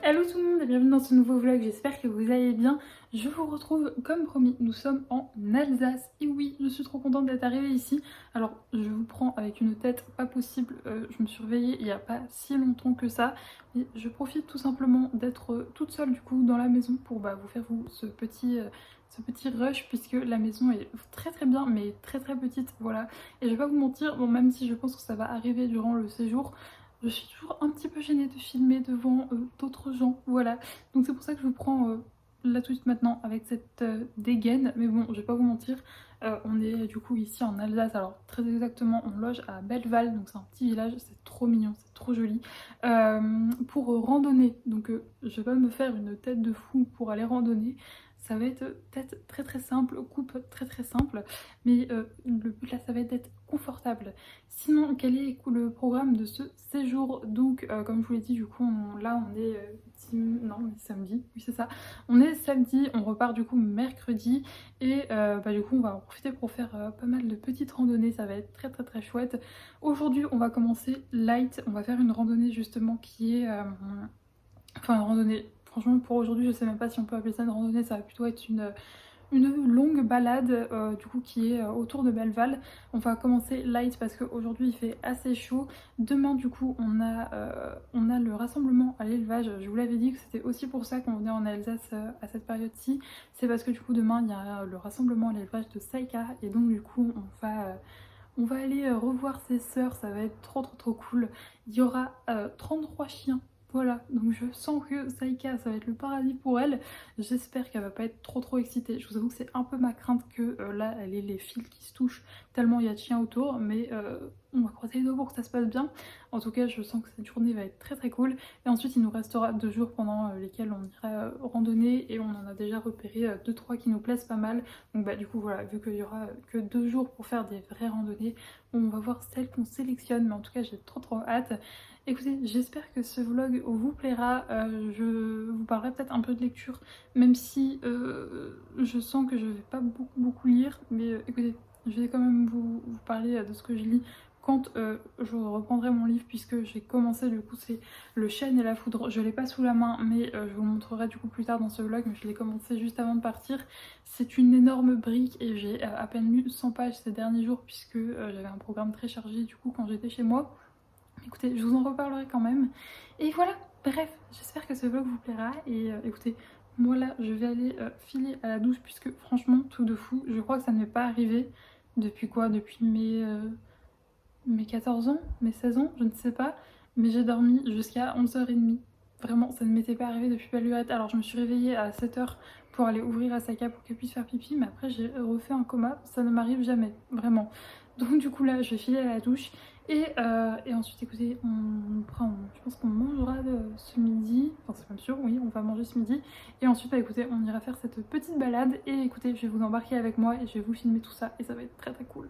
Hello tout le monde et bienvenue dans ce nouveau vlog, j'espère que vous allez bien. Je vous retrouve comme promis, nous sommes en Alsace et oui, je suis trop contente d'être arrivée ici. Alors je vous prends avec une tête pas possible, je me suis réveillée il n'y a pas si longtemps que ça. Et je profite tout simplement d'être toute seule du coup dans la maison pour vous faire ce petit rush puisque la maison est très très bien mais très très petite, voilà. Et je vais pas vous mentir, bon même si je pense que ça va arriver durant le séjour, je suis toujours un petit peu gênée de filmer devant d'autres gens, voilà. Donc c'est pour ça que je vous prends là tout de suite maintenant avec cette dégaine. Mais bon, je vais pas vous mentir, on est du coup ici en Alsace. Alors très exactement, on loge à Belleval, donc c'est un petit village, c'est trop mignon, c'est trop joli. Pour randonner, donc je vais pas me faire une tête de fou pour aller randonner. Ça va être peut-être très très simple, coupe très très simple, mais le but là ça va être d'être confortable. Sinon, quel est le programme de ce séjour? Donc, comme je vous l'ai dit, du coup, là on est non, on est samedi, oui c'est ça. On est samedi, on repart du coup mercredi et du coup on va en profiter pour faire pas mal de petites randonnées, ça va être très très très chouette. Aujourd'hui on va commencer light, on va faire une randonnée justement qui est... enfin une randonnée, franchement pour aujourd'hui je sais même pas si on peut appeler ça une randonnée, ça va plutôt être une longue balade du coup qui est autour de Belleval. On va commencer light parce qu'aujourd'hui il fait assez chaud. Demain du coup on a le rassemblement à l'élevage. Je vous l'avais dit que c'était aussi pour ça qu'on venait en Alsace à cette période-ci. C'est parce que du coup demain il y a le rassemblement à l'élevage de Saïka et donc du coup on va aller revoir ses sœurs, ça va être trop trop trop cool. Il y aura 33 chiens. Voilà, donc je sens que Saïka, ça va être le paradis pour elle. J'espère qu'elle va pas être trop trop excitée. Je vous avoue que c'est un peu ma crainte que là, elle ait les fils qui se touchent tellement il y a de chiens autour. Mais on va croiser les doigts pour que ça se passe bien. En tout cas, je sens que cette journée va être très très cool. Et ensuite, il nous restera 2 jours pendant lesquels on ira randonner. Et on en a déjà repéré 2-3 qui nous plaisent pas mal. Donc du coup, voilà, vu qu'il y aura que 2 jours pour faire des vraies randonnées, on va voir celles qu'on sélectionne. Mais en tout cas, j'ai trop trop hâte. Écoutez, j'espère que ce vlog vous plaira. Je vous parlerai peut-être un peu de lecture, même si je sens que je vais pas beaucoup lire. Mais écoutez, je vais quand même vous parler de ce que je lis quand je reprendrai mon livre, puisque j'ai commencé du coup, c'est Le Chêne et la Foudre. Je l'ai pas sous la main, mais je vous montrerai du coup plus tard dans ce vlog, mais je l'ai commencé juste avant de partir. C'est une énorme brique et j'ai à peine lu 100 pages ces derniers jours, puisque j'avais un programme très chargé du coup quand j'étais chez moi. Écoutez, je vous en reparlerai quand même. Et voilà, bref, j'espère que ce vlog vous plaira. Et écoutez, moi là, je vais aller filer à la douche puisque franchement, tout de fou, je crois que ça ne m'est pas arrivé depuis quoi? Depuis mes 14 ans, mes 16 ans, je ne sais pas. Mais j'ai dormi jusqu'à 11h30. Vraiment, ça ne m'était pas arrivé depuis belle lurette. Alors je me suis réveillée à 7h pour aller ouvrir à Saka pour qu'elle puisse faire pipi. Mais après, j'ai refait un coma. Ça ne m'arrive jamais, vraiment. Donc du coup là, je vais filer à la douche. Et ensuite, écoutez, je pense qu'on mangera ce midi. Enfin, c'est même sûr, oui, on va manger ce midi. Et ensuite, écoutez, on ira faire cette petite balade. Et écoutez, je vais vous embarquer avec moi et je vais vous filmer tout ça. Et ça va être très très cool.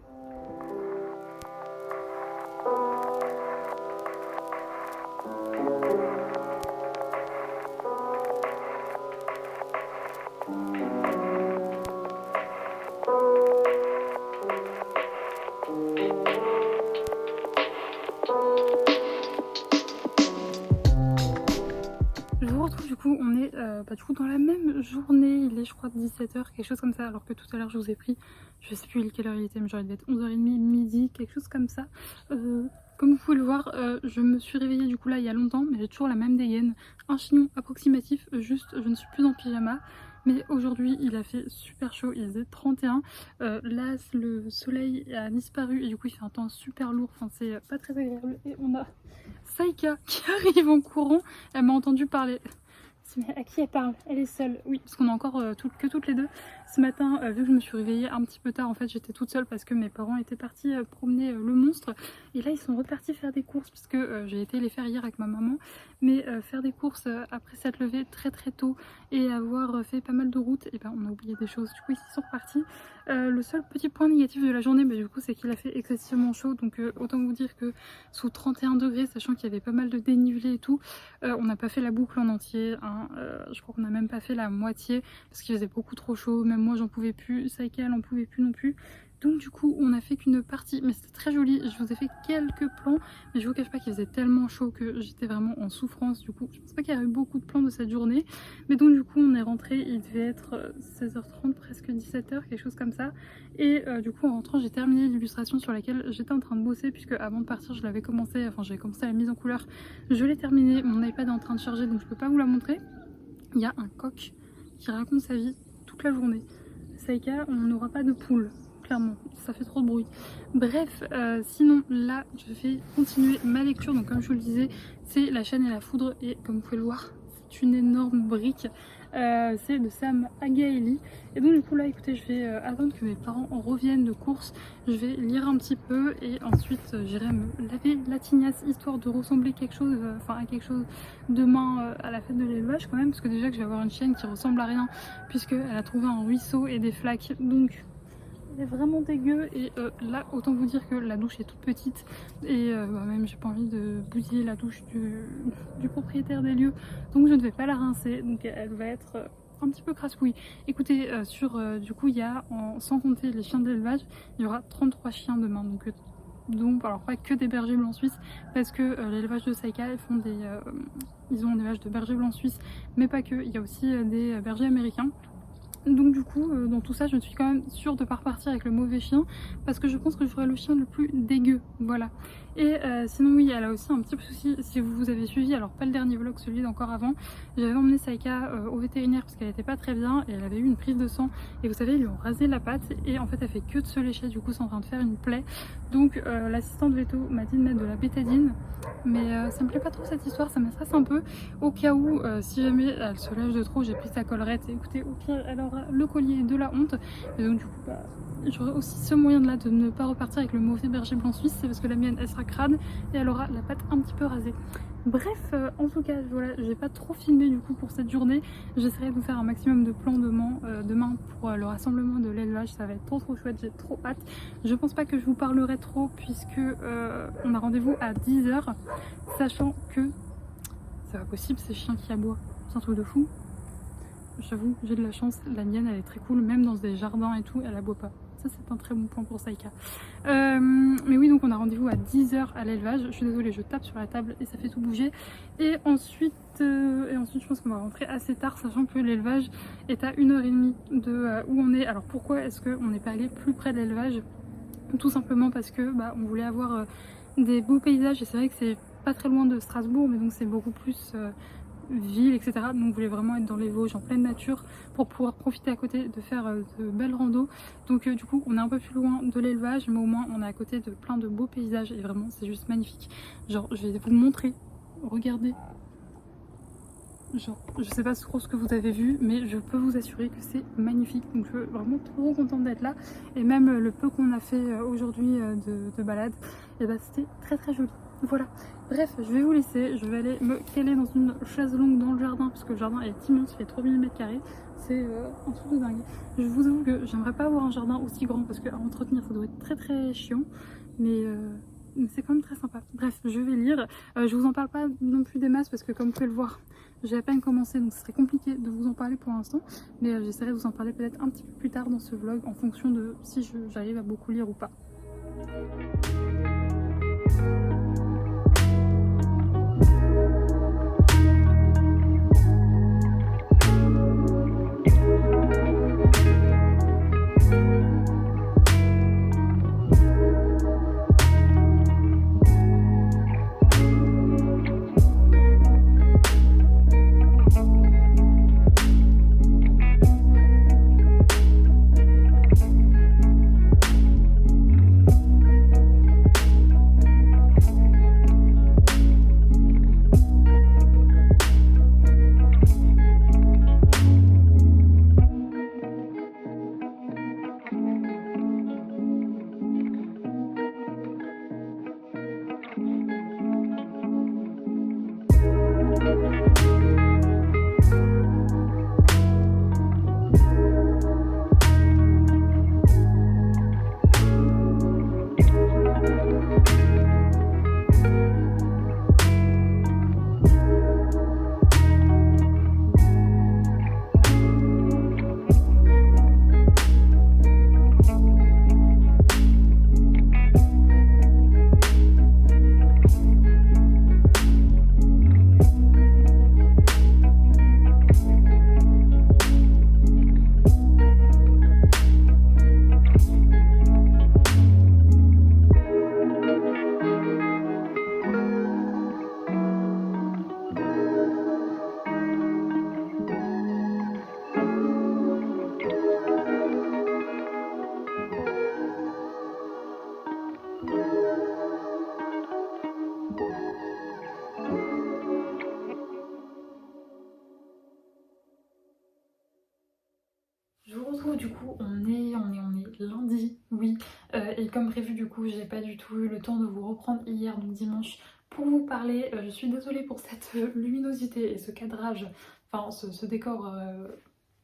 Je vous retrouve du coup, on est du coup dans la même journée, il est je crois 17h, quelque chose comme ça, alors que tout à l'heure je vous ai pris, je sais plus quelle heure il était, mais genre il devait être 11h30, midi, quelque chose comme ça. Comme vous pouvez le voir, je me suis réveillée du coup là il y a longtemps, mais j'ai toujours la même dégaine, un chignon approximatif, juste je ne suis plus en pyjama. Mais aujourd'hui il a fait super chaud, il faisait 31, là le soleil a disparu et du coup il fait un temps super lourd, enfin c'est pas très agréable. Et on a Saïka qui arrive en courant, elle m'a entendu parler. Mais à qui elle parle? Elle est seule. Oui, parce qu'on est encore que toutes les deux. Ce matin, vu que je me suis réveillée un petit peu tard, en fait j'étais toute seule parce que mes parents étaient partis promener le monstre. Et là ils sont repartis faire des courses puisque j'ai été les faire hier avec ma maman. Mais faire des courses après s'être levé très très tôt et avoir fait pas mal de routes, et ben on a oublié des choses. Du coup ils sont repartis. Le seul petit point négatif de la journée, du coup c'est qu'il a fait excessivement chaud. Donc autant vous dire que sous 31 degrés, sachant qu'il y avait pas mal de dénivelé et tout, on n'a pas fait la boucle en entier, hein. Je crois qu'on n'a même pas fait la moitié parce qu'il faisait beaucoup trop chaud, même moi j'en pouvais plus, Saïka elle en pouvait plus non plus. Donc du coup on a fait qu'une partie, mais c'était très joli, je vous ai fait quelques plans, mais je vous cache pas qu'il faisait tellement chaud que j'étais vraiment en souffrance. Du coup je pense pas qu'il y a eu beaucoup de plans de cette journée, mais donc du coup on est rentré, il devait être 16h30, presque 17h, quelque chose comme ça. Et du coup en rentrant j'ai terminé l'illustration sur laquelle j'étais en train de bosser, puisque avant de partir je l'avais commencé, enfin j'avais commencé la mise en couleur, je l'ai terminée, mon iPad est en train de charger donc je peux pas vous la montrer. Il y a un coq qui raconte sa vie toute la journée. Saïka, on n'aura pas de poule, clairement, ça fait trop de bruit. Bref, sinon là je vais continuer ma lecture. Donc comme je vous le disais, c'est La chaîne et la foudre, et comme vous pouvez le voir, c'est une énorme brique. C'est de Sam Agaili. Et donc du coup là écoutez, je vais attendre que mes parents reviennent de course, je vais lire un petit peu et ensuite j'irai me laver la tignasse, histoire de ressembler quelque chose, à quelque chose demain à la fête de l'élevage quand même, parce que déjà que je vais avoir une chienne qui ressemble à rien, puisqu'elle a trouvé un ruisseau et des flaques, donc elle est vraiment dégueu. Et là autant vous dire que la douche est toute petite, et même j'ai pas envie de bousiller la douche du propriétaire des lieux, donc je ne vais pas la rincer, donc elle va être un petit peu crasse-couille. Écoutez, du coup il y a, sans compter les chiens d'élevage, il y aura 33 chiens demain, donc alors pas que des bergers blancs suisses, parce que l'élevage de Saïka, ils ont un élevage de bergers blancs suisses, mais pas que, il y a aussi des bergers américains. Donc du coup dans tout ça je suis quand même sûre de pas repartir avec le mauvais chien, parce que je pense que je ferai le chien le plus dégueu, voilà. Et sinon oui, elle a aussi un petit souci, si vous avez suivi, alors pas le dernier vlog, celui d'encore avant, j'avais emmené Saïka au vétérinaire parce qu'elle était pas très bien et elle avait eu une prise de sang, et vous savez ils lui ont rasé la patte et en fait elle fait que de se lécher, du coup c'est en train de faire une plaie. Donc l'assistante veto m'a dit de mettre de la bétadine, mais ça me plaît pas trop cette histoire, ça me stresse un peu, au cas où si jamais elle se lève de trop, j'ai pris sa collerette et écoutez au pire elle aura le collier de la honte. Et donc du coup j'aurai aussi ce moyen là de ne pas repartir avec le mauvais berger blanc suisse, c'est parce que la mienne elle sera crade et elle aura la patte un petit peu rasée. Bref, en tout cas voilà, j'ai pas trop filmé du coup pour cette journée, j'essaierai de vous faire un maximum de plans demain pour le rassemblement de l'élevage, ça va être trop chouette, j'ai trop hâte. Je pense pas que je vous parlerai trop puisque on a rendez-vous à 10h, sachant que c'est pas possible ces chiens qui aboient, c'est un truc de fou. J'avoue, j'ai de la chance, la mienne elle est très cool, même dans des jardins et tout, elle aboie pas. Ça c'est un très bon point pour Saïka. Mais oui, donc on a rendez-vous à 10h à l'élevage. Je suis désolée, je tape sur la table et ça fait tout bouger. Et ensuite je pense qu'on va rentrer assez tard, sachant que l'élevage est à 1h30 de où on est. Alors pourquoi est-ce qu'on n'est pas allé plus près de l'élevage? Tout simplement parce que on voulait avoir des beaux paysages, et c'est vrai que c'est pas très loin de Strasbourg, mais donc c'est beaucoup plus ville, etc. Donc on voulait vraiment être dans les Vosges, en pleine nature, pour pouvoir profiter à côté, de faire de belles randos. Donc du coup on est un peu plus loin de l'élevage, mais au moins on est à côté de plein de beaux paysages, et vraiment c'est juste magnifique. Genre je vais vous montrer, regardez. Genre, je sais pas trop ce que vous avez vu, mais je peux vous assurer que c'est magnifique. Donc je suis vraiment trop contente d'être là, et même le peu qu'on a fait aujourd'hui de balade, et c'était très joli. Voilà, bref, je vais vous laisser, je vais aller me caler dans une chaise longue dans le jardin, parce que le jardin est immense, il fait 3000 m², c'est un truc de dingue. Je vous avoue que j'aimerais pas avoir un jardin aussi grand, parce qu'à entretenir ça doit être très chiant, mais c'est quand même très sympa. Bref, je vais lire, je vous en parle pas non plus des masses, parce que comme vous pouvez le voir, j'ai à peine commencé, donc ce serait compliqué de vous en parler pour l'instant, mais j'essaierai de vous en parler peut-être un petit peu plus tard dans ce vlog, en fonction de si j'arrive à beaucoup lire ou pas. retrouve du coup, on est lundi, oui, et comme prévu du coup, j'ai pas du tout eu le temps de vous reprendre hier, donc dimanche, pour vous parler. Je suis désolée pour cette luminosité et ce cadrage, enfin ce décor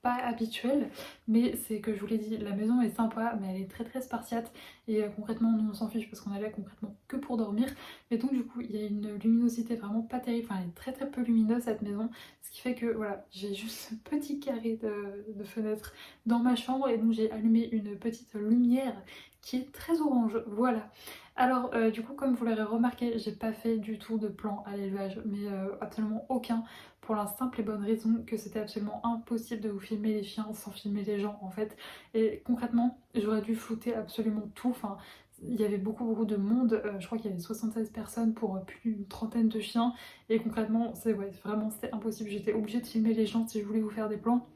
pas habituel, mais c'est que je vous l'ai dit, la maison est sympa, mais elle est très très spartiate, et concrètement nous on s'en fiche parce qu'on est là concrètement que pour dormir, mais donc du coup il y a une luminosité vraiment pas terrible, enfin elle est très très peu lumineuse cette maison, ce qui fait que voilà, j'ai juste ce petit carré de fenêtre dans ma chambre, et donc j'ai allumé une petite lumière qui est très orange, voilà. Alors du coup, comme vous l'aurez remarqué, j'ai pas fait du tout de plan à l'élevage, mais absolument aucun, pour la simple et bonne raison que c'était absolument impossible de vous filmer les chiens sans filmer les gens en fait. Et concrètement, j'aurais dû flouter absolument tout, enfin il y avait beaucoup de monde, je crois qu'il y avait 76 personnes pour plus d'une trentaine de chiens, et concrètement c'est ouais, vraiment c'était impossible, j'étais obligée de filmer les gens si je voulais vous faire des plans.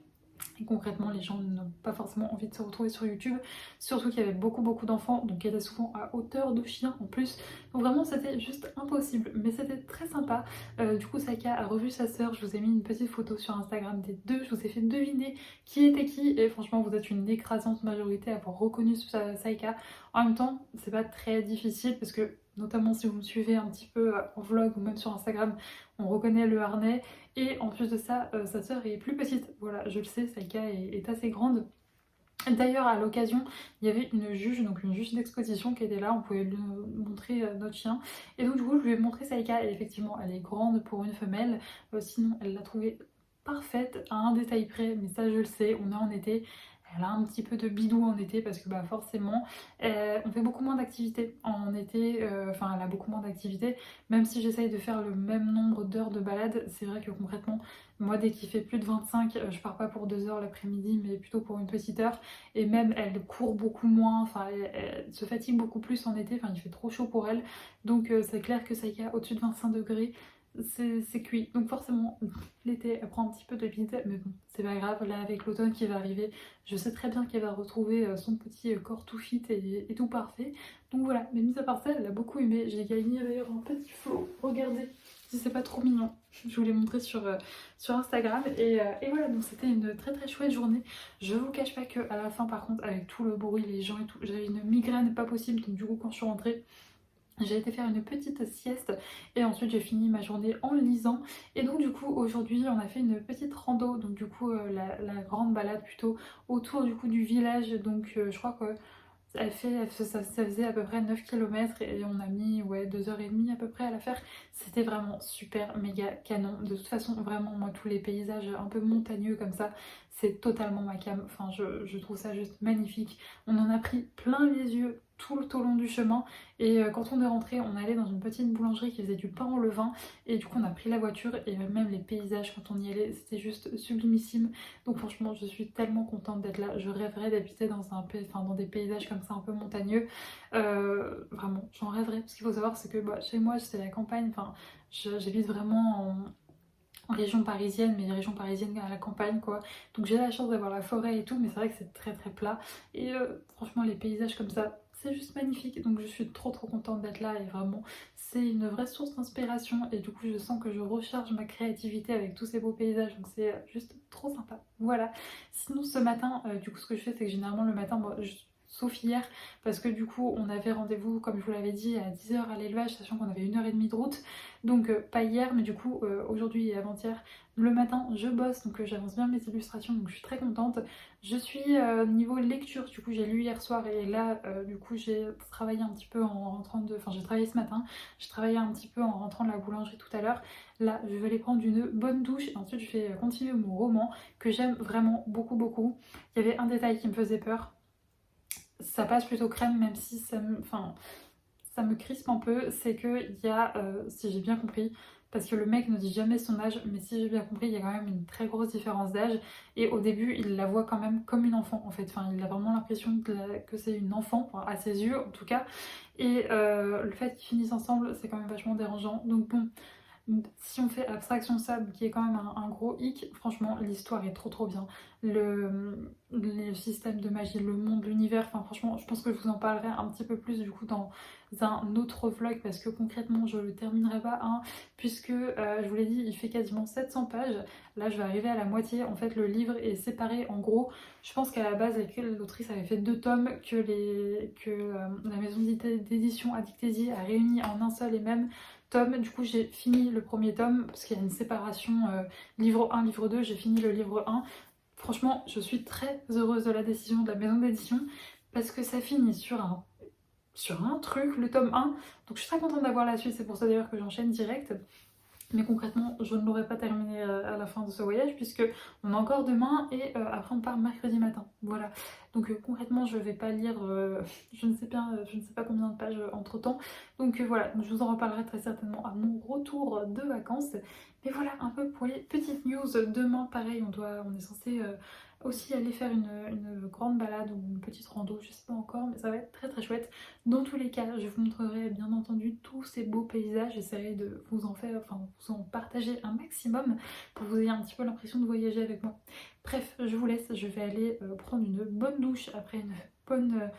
Et concrètement, les gens n'ont pas forcément envie de se retrouver sur YouTube, surtout qu'il y avait beaucoup d'enfants, donc il était souvent à hauteur de chiens en plus. Donc vraiment, c'était juste impossible, mais c'était très sympa. Du coup, Saika a revu sa sœur, je vous ai mis une petite photo sur Instagram des deux, je vous ai fait deviner qui était qui, et franchement, vous êtes une écrasante majorité à avoir reconnu Saika. En même temps, c'est pas très difficile parce que, notamment si vous me suivez un petit peu en vlog ou même sur Instagram, on reconnaît le harnais. Et en plus de ça, sa sœur est plus petite. Voilà, je le sais, Saika est assez grande. D'ailleurs, à l'occasion, il y avait une juge, donc une juge d'exposition qui était là, on pouvait lui montrer notre chien. Et donc du coup, je lui ai montré Saika, et effectivement, elle est grande pour une femelle. Sinon, elle l'a trouvée parfaite à un détail près, mais ça je le sais, on est en été. Elle a un petit peu de bidou en été parce que bah forcément on fait beaucoup moins d'activités en été, enfin elle a beaucoup moins d'activités, même si j'essaye de faire le même nombre d'heures de balade. C'est vrai que concrètement moi dès qu'il fait plus de 25, je pars pas pour 2 heures l'après-midi mais plutôt pour une petite heure, et même elle court beaucoup moins, enfin elle se fatigue beaucoup plus en été, enfin il fait trop chaud pour elle, donc c'est clair que ça y a au-dessus de 25 degrés c'est cuit. Donc forcément, l'été, elle prend un petit peu de bide, mais bon, c'est pas grave. Là, avec l'automne qui va arriver, je sais très bien qu'elle va retrouver son petit corps tout fit et tout parfait. Donc voilà, mais mis à part ça, elle a beaucoup aimé. J'ai gagné d'ailleurs un petit flow. Regardez, si c'est pas trop mignon. Je vous l'ai montré sur Instagram. Et voilà, donc c'était une très chouette journée. Je vous cache pas que à la fin, par contre, avec tout le bruit, les gens et tout, j'avais une migraine pas possible. Donc du coup, quand je suis rentrée, j'ai été faire une petite sieste et ensuite j'ai fini ma journée en lisant. Et donc du coup aujourd'hui on a fait une petite rando, donc du coup la grande balade plutôt autour du coup du village. Donc je crois que ça faisait à peu près 9 km et on a mis ouais 2h30 à peu près à la faire. C'était vraiment super méga canon. De toute façon vraiment moi tous les paysages un peu montagneux comme ça c'est totalement ma came. Enfin je trouve ça juste magnifique. On en a pris plein les yeux tout le long du chemin, et quand on est rentré on allait dans une petite boulangerie qui faisait du pain au levain, et du coup on a pris la voiture, et même les paysages quand on y allait c'était juste sublimissime. Donc franchement je suis tellement contente d'être là, je rêverais d'habiter dans des paysages comme ça un peu montagneux. Vraiment j'en rêverais. Ce qu'il faut savoir c'est que bah, chez moi c'est la campagne, enfin j'habite vraiment en région parisienne, mais région parisienne à la campagne quoi. Donc j'ai la chance d'avoir la forêt et tout, mais c'est vrai que c'est très plat. Et franchement les paysages comme ça, c'est juste magnifique. Donc je suis trop contente d'être là, et vraiment c'est une vraie source d'inspiration. Et du coup je sens que je recharge ma créativité avec tous ces beaux paysages. Donc c'est juste trop sympa. Voilà. Sinon ce matin, du coup ce que je fais c'est que généralement le matin, bon, sauf hier, parce que du coup on avait rendez-vous comme je vous l'avais dit à 10h à l'élevage, sachant qu'on avait 1h30 de route. Donc pas hier, mais du coup aujourd'hui et avant-hier, le matin je bosse, donc j'avance bien mes illustrations, donc je suis très contente. Je suis niveau lecture, du coup j'ai lu hier soir, et là du coup j'ai travaillé un petit peu en rentrant de... Enfin j'ai travaillé ce matin, j'ai travaillé un petit peu en rentrant de la boulangerie tout à l'heure. Là je vais aller prendre une bonne douche, et ensuite je vais continuer mon roman que j'aime vraiment beaucoup. Il y avait un détail qui me faisait peur. Ça passe plutôt crème, même si ça me crispe un peu, c'est que il y a, si j'ai bien compris, parce que le mec ne dit jamais son âge, mais si j'ai bien compris, il y a quand même une très grosse différence d'âge, et au début, il la voit quand même comme une enfant en fait, enfin, il a vraiment l'impression que c'est une enfant, enfin, à ses yeux en tout cas, et le fait qu'ils finissent ensemble, c'est quand même vachement dérangeant, donc bon, Si on fait abstraction de ça, qui est quand même un gros hic, franchement l'histoire est trop bien. Le système de magie, le monde, l'univers, enfin franchement je pense que je vous en parlerai un petit peu plus du coup dans un autre vlog parce que concrètement je le terminerai pas puisque je vous l'ai dit il fait quasiment 700 pages. Là je vais arriver à la moitié, en fait le livre est séparé en gros. Je pense qu'à la base l'autrice avait fait 2 tomes que la maison d'édition Adictésie a réuni en un seul et même tome. Du coup j'ai fini le premier tome parce qu'il y a une séparation livre 1, livre 2, j'ai fini le livre 1. Franchement je suis très heureuse de la décision de la maison d'édition parce que ça finit sur un truc, le tome 1. Donc je suis très contente d'avoir la suite, c'est pour ça d'ailleurs que j'enchaîne direct. Mais concrètement, je ne l'aurai pas terminé à la fin de ce voyage puisque on a encore demain et après on part mercredi matin. Voilà. Donc concrètement, je vais pas lire, je ne sais pas combien de pages entre temps. Donc voilà, je vous en reparlerai très certainement à mon retour de vacances. Mais voilà un peu pour les petites news. Demain, pareil, on est censé aussi aller faire une grande balade ou une petite rando, je sais pas encore, mais ça va être très chouette. Dans tous les cas, je vous montrerai bien entendu tous ces beaux paysages. J'essaierai de vous en faire, enfin vous en partager un maximum pour que vous ayez un petit peu l'impression de voyager avec moi. Bref, je vous laisse, je vais aller prendre une bonne douche après une bonne...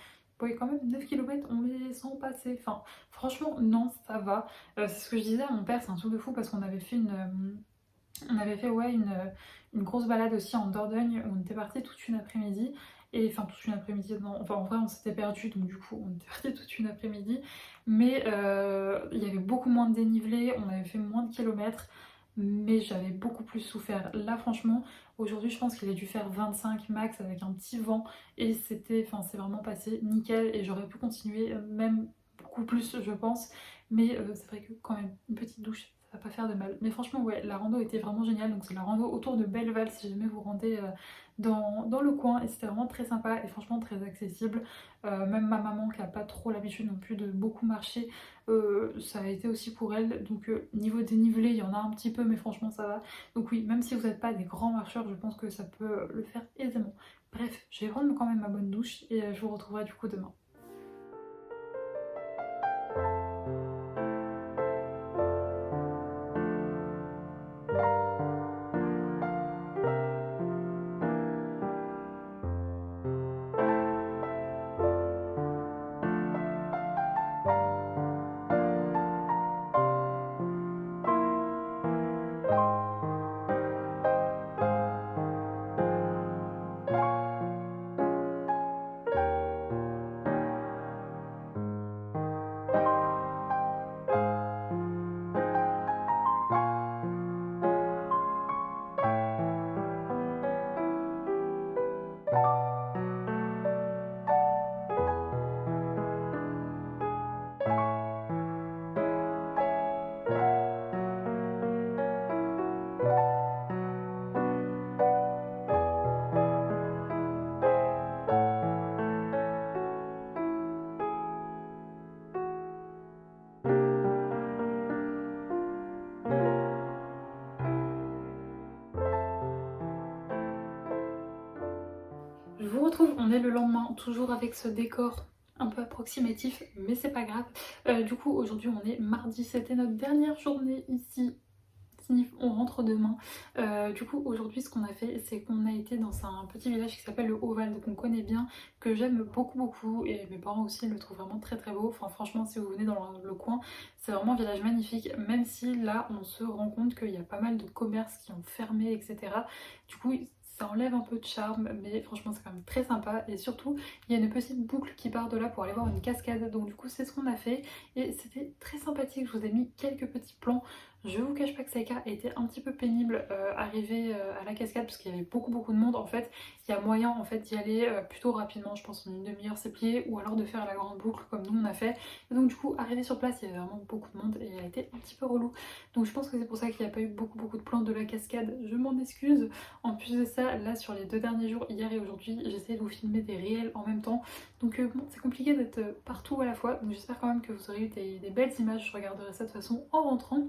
ouais, quand même 9 km, on les sent passer. Enfin, franchement, non, ça va. C'est ce que je disais à mon père, c'est un truc de fou parce qu'on avait fait ouais, une grosse balade aussi en Dordogne où on était parti toute une après-midi. Et enfin, toute une après-midi, non, enfin en vrai on s'était perdu donc du coup on était parti toute une après-midi. Mais il y avait beaucoup moins de dénivelé, on avait fait moins de kilomètres, mais j'avais beaucoup plus souffert. Là, franchement, aujourd'hui je pense qu'il a dû faire 25 max avec un petit vent et c'est vraiment passé nickel et j'aurais pu continuer même beaucoup plus, je pense. Mais c'est vrai que quand même, une petite douche, ça va pas faire de mal. Mais franchement, ouais, la rando était vraiment géniale. Donc c'est la rando autour de Belleval si jamais vous rendez dans le coin. Et c'était vraiment très sympa et franchement très accessible. Même ma maman qui a pas trop l'habitude non plus de beaucoup marcher, ça a été aussi pour elle. Donc niveau dénivelé, il y en a un petit peu, mais franchement ça va. Donc oui, même si vous n'êtes pas des grands marcheurs, je pense que ça peut le faire aisément. Bref, je vais prendre quand même ma bonne douche et je vous retrouverai du coup demain. Je vous retrouve, on est le lendemain, toujours avec ce décor un peu approximatif, mais c'est pas grave. Du coup, aujourd'hui, on est mardi, c'était notre dernière journée ici. On rentre demain. Du coup, aujourd'hui, ce qu'on a fait, c'est qu'on a été dans un petit village qui s'appelle le Haut-Val, qu'on connaît bien, que j'aime beaucoup, et mes parents aussi le trouvent vraiment très beau. Enfin, franchement, si vous venez dans le coin, c'est vraiment un village magnifique, même si là, on se rend compte qu'il y a pas mal de commerces qui ont fermé, etc. Du coup, ça enlève un peu de charme, mais franchement c'est quand même très sympa et surtout il y a une petite boucle qui part de là pour aller voir une cascade, donc du coup c'est ce qu'on a fait et c'était très sympathique. Je vous ai mis quelques petits plans. Je vous cache pas que Saïka a été un petit peu pénible arriver à la cascade parce qu'il y avait beaucoup de monde. En fait il y a moyen en fait d'y aller plutôt rapidement, je pense en une demi-heure c'est plié, ou alors de faire la grande boucle comme nous on a fait. Et donc du coup arrivé sur place il y avait vraiment beaucoup de monde et elle a été un petit peu relou, donc je pense que c'est pour ça qu'il n'y a pas eu beaucoup de plans de la cascade, je m'en excuse. En plus de ça, là sur les 2 derniers jours, hier et aujourd'hui, j'essaie de vous filmer des réels en même temps. Donc bon, c'est compliqué d'être partout à la fois. Donc j'espère quand même que vous aurez eu des belles images. Je regarderai ça de toute façon en rentrant.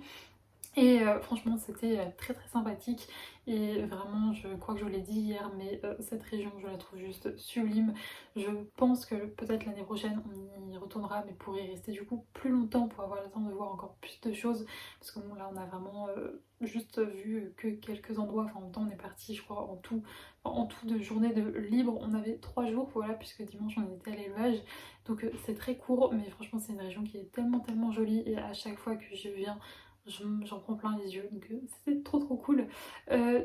Et franchement c'était très très sympathique et vraiment je crois que je vous l'ai dit hier mais cette région je la trouve juste sublime. Je pense que peut-être l'année prochaine on y retournera mais pour y rester du coup plus longtemps pour avoir le temps de voir encore plus de choses parce que bon là on a vraiment juste vu que quelques endroits, enfin en même temps on est parti je crois en tout de journée de libre on avait 3 jours voilà puisque dimanche on était à l'élevage donc c'est très court mais franchement c'est une région qui est tellement jolie et à chaque fois que je viens j'en prends plein les yeux, donc c'était trop cool.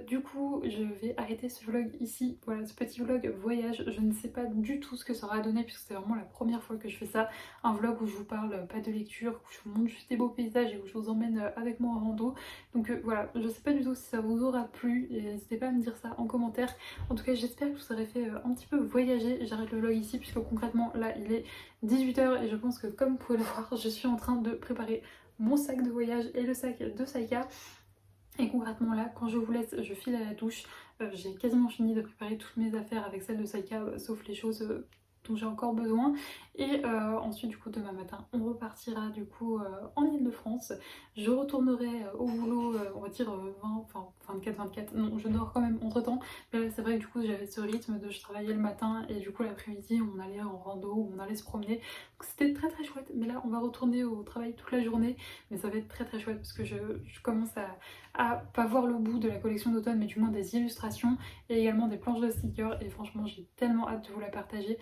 Du coup, je vais arrêter ce vlog ici. Voilà, ce petit vlog voyage. Je ne sais pas du tout ce que ça aura donné, puisque c'est vraiment la première fois que je fais ça. Un vlog où je vous parle pas de lecture, où je vous montre juste des beaux paysages et où je vous emmène avec moi en rando. Donc voilà, je sais pas du tout si ça vous aura plu, et n'hésitez pas à me dire ça en commentaire. En tout cas, j'espère que je vous aurai fait un petit peu voyager. J'arrête le vlog ici, puisque concrètement, là, il est 18h et je pense que comme vous pouvez le voir, je suis en train de préparer mon sac de voyage et le sac de Saïka. Et concrètement là, quand je vous laisse, je file à la douche. J'ai quasiment fini de préparer toutes mes affaires avec celle de Saïka, sauf les choses dont j'ai encore besoin. Et ensuite du coup demain matin, on repartira du coup en Ile-de-France. Je retournerai au boulot, on va dire 24. Non, je dors quand même entre temps. Mais là c'est vrai que du coup j'avais ce rythme de je travaillais le matin et du coup l'après-midi on allait en rando, on allait se promener. Donc c'était très chouette. Mais là on va retourner au travail toute la journée. Mais ça va être très chouette parce que je commence à pas voir le bout de la collection d'automne mais du moins des illustrations et également des planches de stickers et franchement j'ai tellement hâte de vous la partager.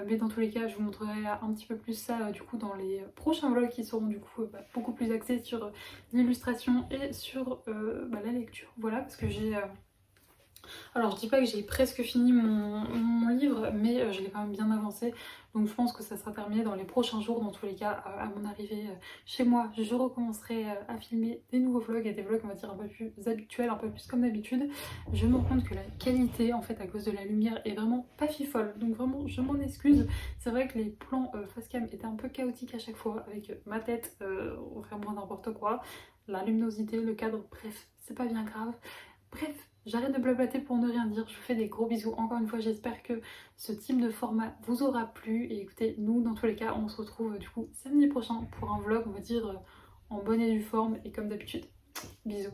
Mais dans tous les cas je vous montrerai un petit peu plus ça du coup dans les prochains vlogs qui seront du coup beaucoup plus axés sur l'illustration et sur la lecture. Voilà parce que j'ai... Alors je dis pas que j'ai presque fini mon livre mais je l'ai quand même bien avancé donc je pense que ça sera terminé dans les prochains jours. Dans tous les cas à mon arrivée chez moi je recommencerai à filmer des nouveaux vlogs et des vlogs on va dire un peu plus habituels, un peu plus comme d'habitude. Je me rends compte que la qualité en fait à cause de la lumière est vraiment pas fifole donc vraiment je m'en excuse. C'est vrai que les plans face cam étaient un peu chaotiques à chaque fois avec ma tête vraiment n'importe quoi, la luminosité, le cadre, bref c'est pas bien grave. Bref, j'arrête de blablater pour ne rien dire, je vous fais des gros bisous. Encore une fois, j'espère que ce type de format vous aura plu. Et écoutez, nous, dans tous les cas, on se retrouve du coup samedi prochain pour un vlog, on va dire, en bonne et due forme et comme d'habitude. Bisous.